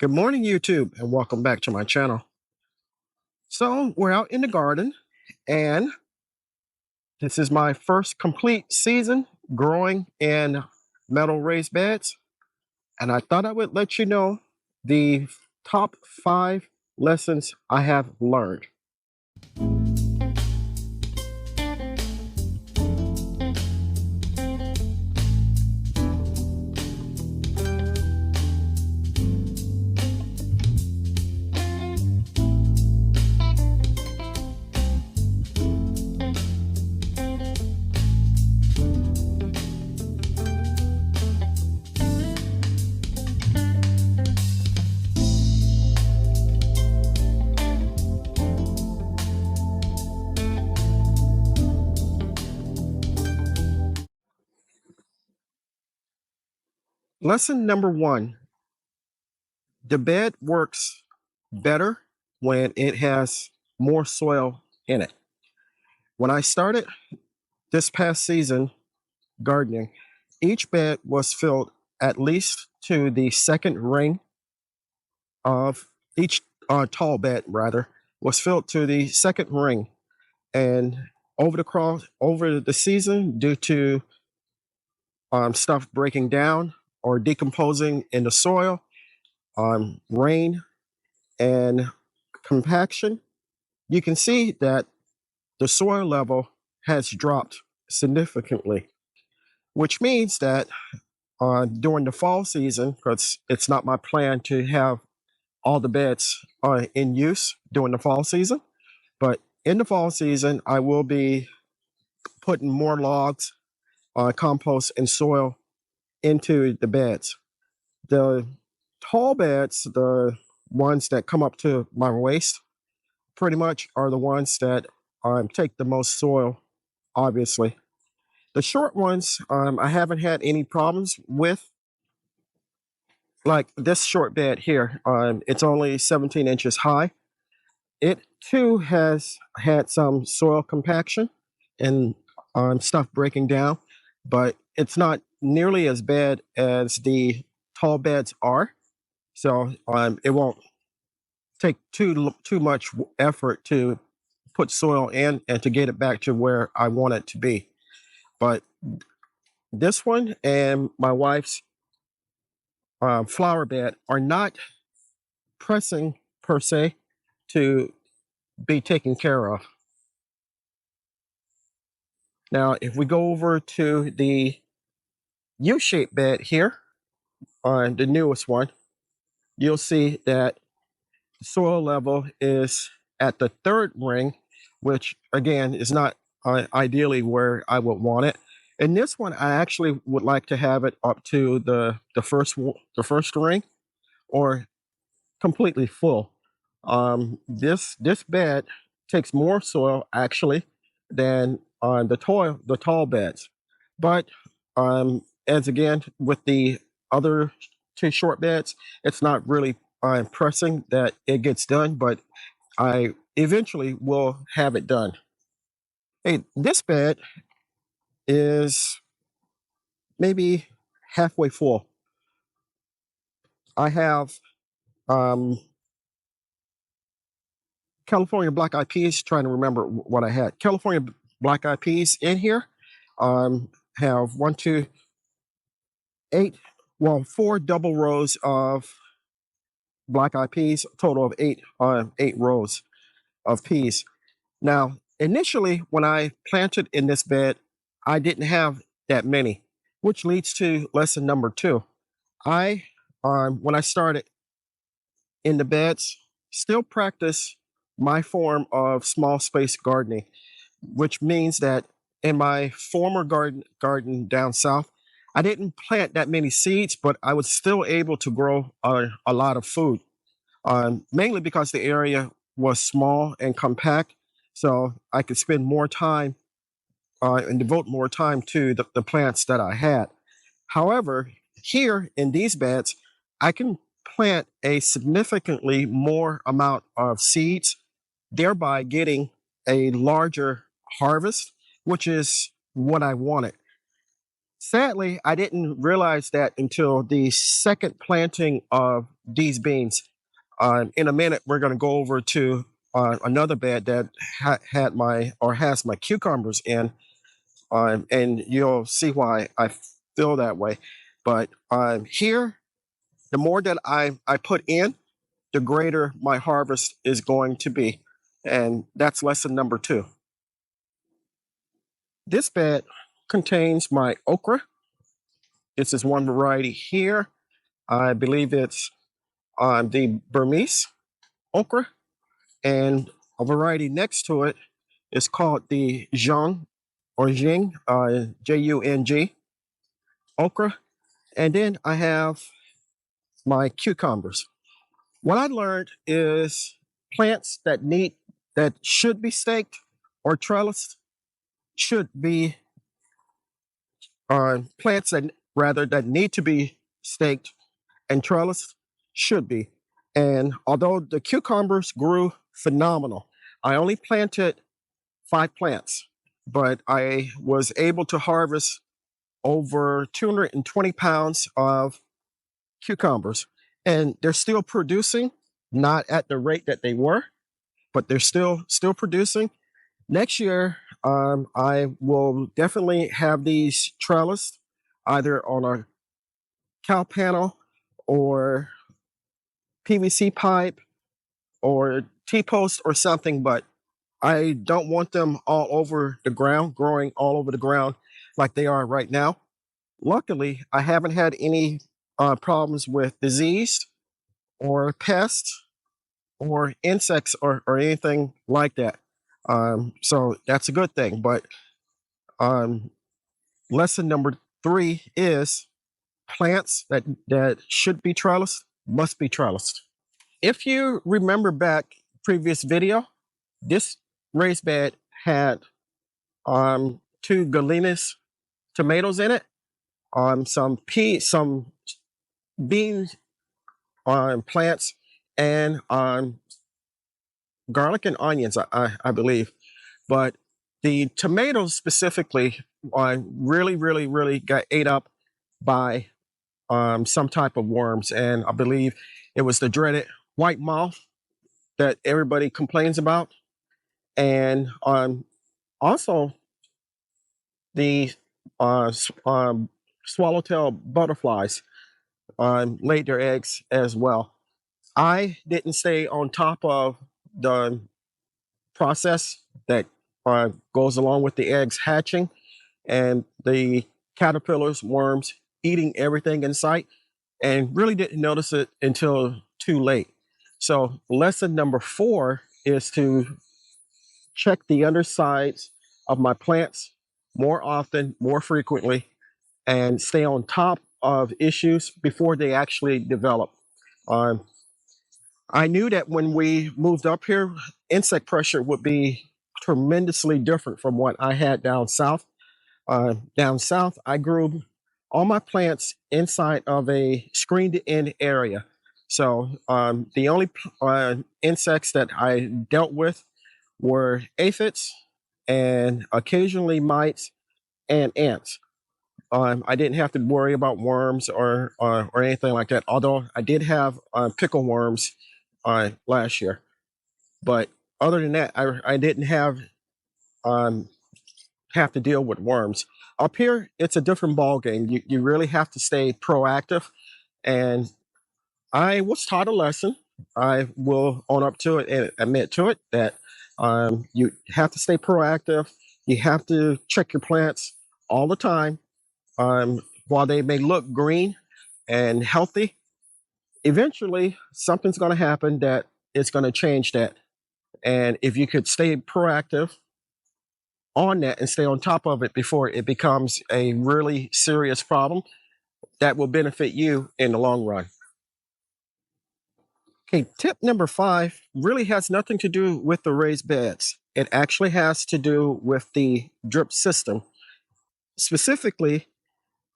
Good morning, YouTube, and welcome back to my channel. So, we're out in the garden, and this is my first complete season growing in metal raised beds. And I thought I would let you know the top 5 lessons I have learned. Lesson number 1, the bed works better when it has more soil in it. When I started this past season gardening, each bed was filled at least to the second ring of each tall bed, rather, was filled to the second ring. And over the season, due to stuff breaking down or decomposing in the soil, rain, and compaction, you can see that the soil level has dropped significantly, which means that during the fall season, because it's not my plan to have all the beds in use during the fall season, but in the fall season, I will be putting more logs, compost, and soil into the beds. The tall beds, the ones that come up to my waist, pretty much are the ones that take the most soil, obviously. The short ones, I haven't had any problems with. Like this short bed here, it's only 17 inches high. It too has had some soil compaction and stuff breaking down, but it's not nearly as bad as the tall beds are. So it won't take too much effort to put soil in and to get it back to where I want it to be. But this one and my wife's flower bed are not pressing per se to be taken care of. Now, if we go over to the U-shaped bed here, on the newest one, you'll see that the soil level is at the third ring, which again is not ideally where I would want it. In this one, I actually would like to have it up to the first ring, or completely full. This bed takes more soil actually than the tall beds, but as again with the other two short beds, it's not really pressing that it gets done, but I eventually will have it done. Hey, this bed is maybe halfway full. I have California black eyed peas. Trying to remember what I had. California black eyed peas in here. Have 1, 2, 8. Well, 4 double rows of black eyed peas. Total of 8. 8 rows of peas. Now, initially, when I planted in this bed, I didn't have that many, which leads to lesson number 2. When I started in the beds, still practice my form of small space gardening, which means that in my former garden down south, I didn't plant that many seeds, but I was still able to grow a lot of food, mainly because the area was small and compact, so I could spend more time and devote more time to the plants that I had. However, here in these beds, I can plant a significantly more amount of seeds, thereby getting a larger harvest, which is what I wanted. Sadly, I didn't realize that until the second planting of these beans. In a minute, we're going to go over to another bed that had my or has my cucumbers in, and you'll see why I feel that way. But here, the more that I put in, the greater my harvest is going to be. And that's lesson number 2. This bed contains my okra. This is one variety here. I believe it's the Burmese okra. And a variety next to it is called the Zhang or Jing, Jung okra. And then I have my cucumbers. What I learned is plants that should be staked or trellised should be plants that need to be staked and trellised should be. And although the cucumbers grew phenomenal, I only planted 5 plants, but I was able to harvest over 220 pounds of cucumbers, and they're still producing, not at the rate that they were, but they're still producing. Next year, I will definitely have these trellised, either on a cow panel or PVC pipe or T-post or something, but I don't want them all over the ground, growing all over the ground like they are right now. Luckily, I haven't had any problems with disease or pests or insects or anything like that. So that's a good thing. But um, lesson number 3 is plants that should be trellised must be trellised. If you remember back previous video, this raised bed had 2 Galenas tomatoes in it, some bean plants, and garlic and onions, I believe. But the tomatoes specifically really got ate up by some type of worms, and I believe it was the dreaded white moth that everybody complains about, and also the swallowtail butterflies laid their eggs as well. I didn't stay on top of the process that goes along with the eggs hatching and the caterpillars, worms eating everything in sight, and really didn't notice it until too late. So lesson number 4 is to check the undersides of my plants more often, more frequently, and stay on top of issues before they actually develop. Um, I knew that when we moved up here, insect pressure would be tremendously different from what I had down south. Down south, I grew all my plants inside of a screened-in area. So the only insects that I dealt with were aphids and occasionally mites and ants. I didn't have to worry about worms or anything like that. Although I did have pickle worms last year, but other than that, I didn't um, have to deal with worms. Up here, it's a different ball game. You really have to stay proactive, and I was taught a lesson. I will own up to it and admit to it that you have to stay proactive. You have to check your plants all the time. While they may look green and healthy, eventually something's going to happen that is going to change that. And if you could stay proactive on that and stay on top of it before it becomes a really serious problem, that will benefit you in the long run. Okay, tip number 5 really has nothing to do with the raised beds. It actually has to do with the drip system. Specifically,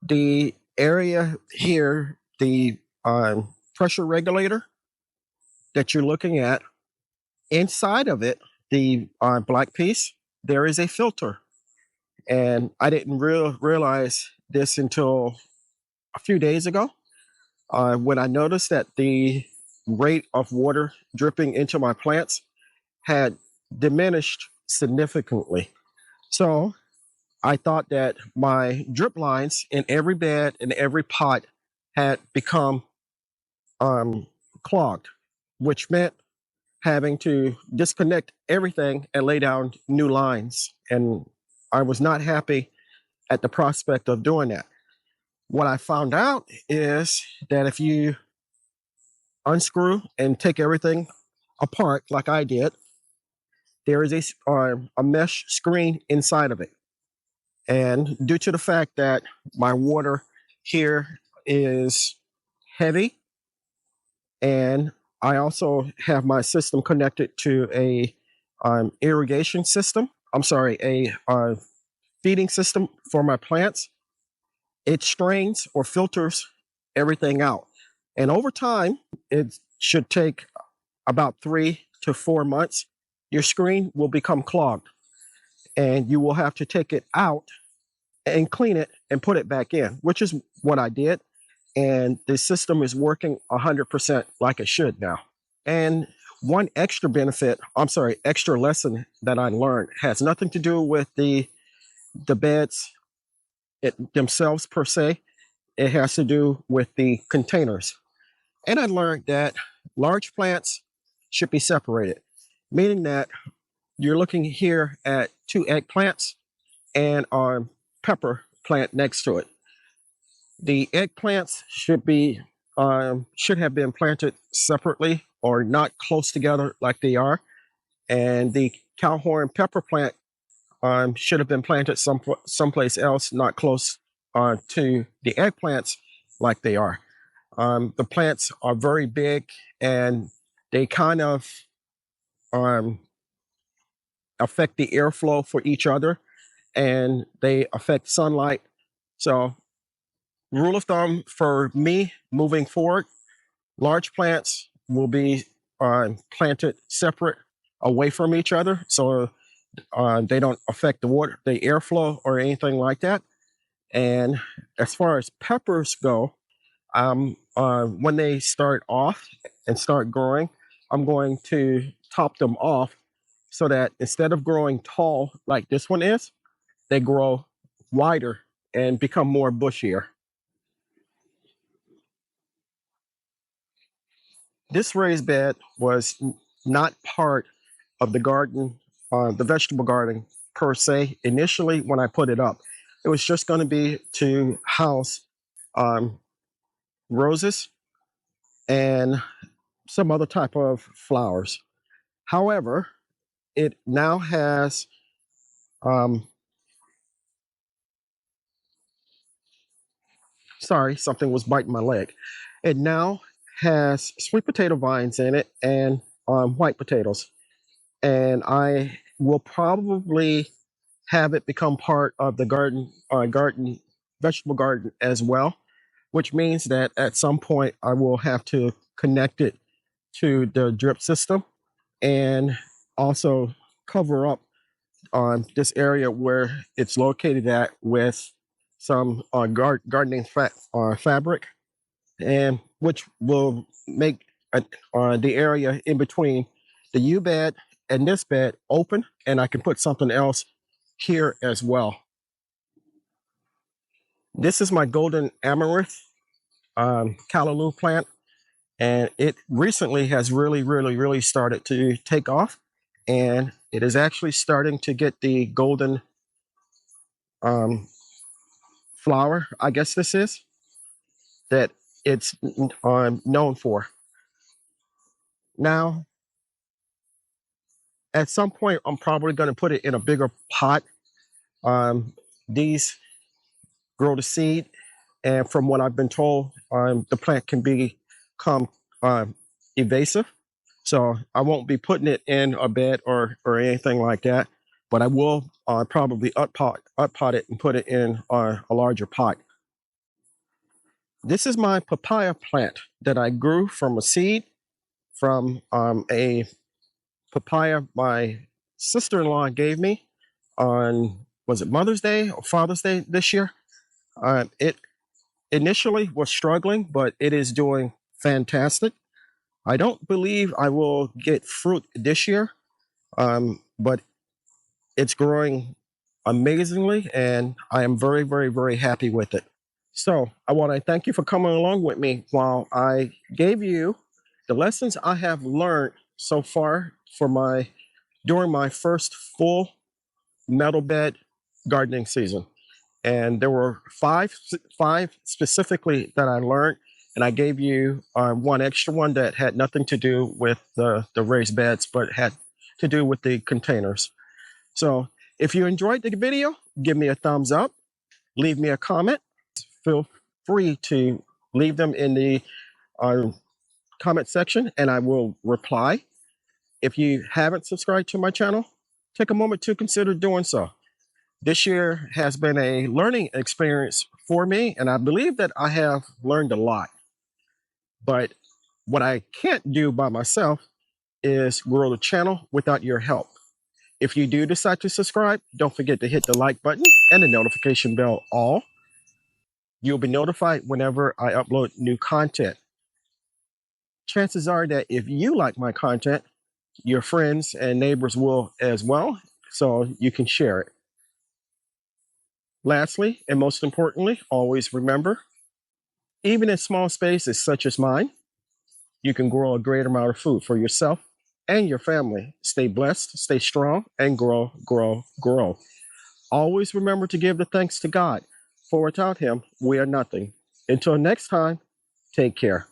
the area here, the pressure regulator that you're looking at, inside of it, the black piece, there is a filter. And I didn't realize this until a few days ago. when I noticed that the rate of water dripping into my plants had diminished significantly. So I thought that my drip lines in every bed and every pot had become um, clogged, which meant having to disconnect everything and lay down new lines. And I was not happy at the prospect of doing that. What I found out is that if you unscrew and take everything apart, like I did, there is a mesh screen inside of it. And due to the fact that my water here is heavy, and I also have my system connected to a irrigation system. I'm sorry, a feeding system for my plants. It strains or filters everything out. And over time, it should take about 3 to 4 months. Your screen will become clogged and you will have to take it out and clean it and put it back in, which is what I did. And the system is working 100% like it should now. And one extra benefit, I'm sorry, extra lesson that I learned has nothing to do with the beds themselves per se. It has to do with the containers. And I learned that large plants should be separated, meaning that you're looking here at 2 eggplants and a pepper plant next to it. The eggplants should have been planted separately or not close together like they are, and the cowhorn pepper plant should have been planted someplace else, not close to the eggplants like they are. The plants are very big and they kind of um, affect the airflow for each other and they affect sunlight. So, rule of thumb for me moving forward, large plants will be planted separate away from each other so they don't affect the airflow or anything like that. And as far as peppers go, when they start off and start growing, I'm going to top them off so that instead of growing tall like this one is, they grow wider and become more bushier. This raised bed was not part of the garden, the vegetable garden per se. Initially, when I put it up, it was just going to be to house um, roses and some other type of flowers. However, it now has, um, sorry, something was biting my leg. It now has sweet potato vines in it and white potatoes. And I will probably have it become part of the vegetable garden as well, which means that at some point I will have to connect it to the drip system and also cover up on this area where it's located at with some gardening fabric, and which will make the area in between the U bed and this bed open, and I can put something else here as well. This is my golden amaranth Calo plant, and it recently has really started to take off, and it is actually starting to get the golden um, flower, I guess this is, that it's known for. Now, at some point, I'm probably going to put it in a bigger pot. These grow to seed, and from what I've been told, the plant can become evasive. So I won't be putting it in a bed or anything like that, but I will probably up pot it and put it in a larger pot. This is my papaya plant that I grew from a seed from a papaya my sister-in-law gave me on, was it Mother's Day or Father's Day this year? It initially was struggling, but it is doing fantastic. I don't believe I will get fruit this year, but it's growing amazingly, and I am very, very, very happy with it. So I want to thank you for coming along with me while I gave you the lessons I have learned so far for my during my first full metal bed gardening season. And there were five specifically that I learned, and I gave you one extra one that had nothing to do with the raised beds, but had to do with the containers. So if you enjoyed the video, give me a thumbs up, leave me a comment. Feel free to leave them in the uh, comment section, and I will reply. If you haven't subscribed to my channel, take a moment to consider doing so. This year has been a learning experience for me, and I believe that I have learned a lot. But what I can't do by myself is grow the channel without your help. If you do decide to subscribe, don't forget to hit the like button and the notification bell all. You'll be notified whenever I upload new content. Chances are that if you like my content, your friends and neighbors will as well, so you can share it. Lastly, and most importantly, always remember, even in small spaces such as mine, you can grow a great amount of food for yourself and your family. Stay blessed, stay strong, and grow, grow, grow. Always remember to give the thanks to God, for without Him, we are nothing. Until next time, take care.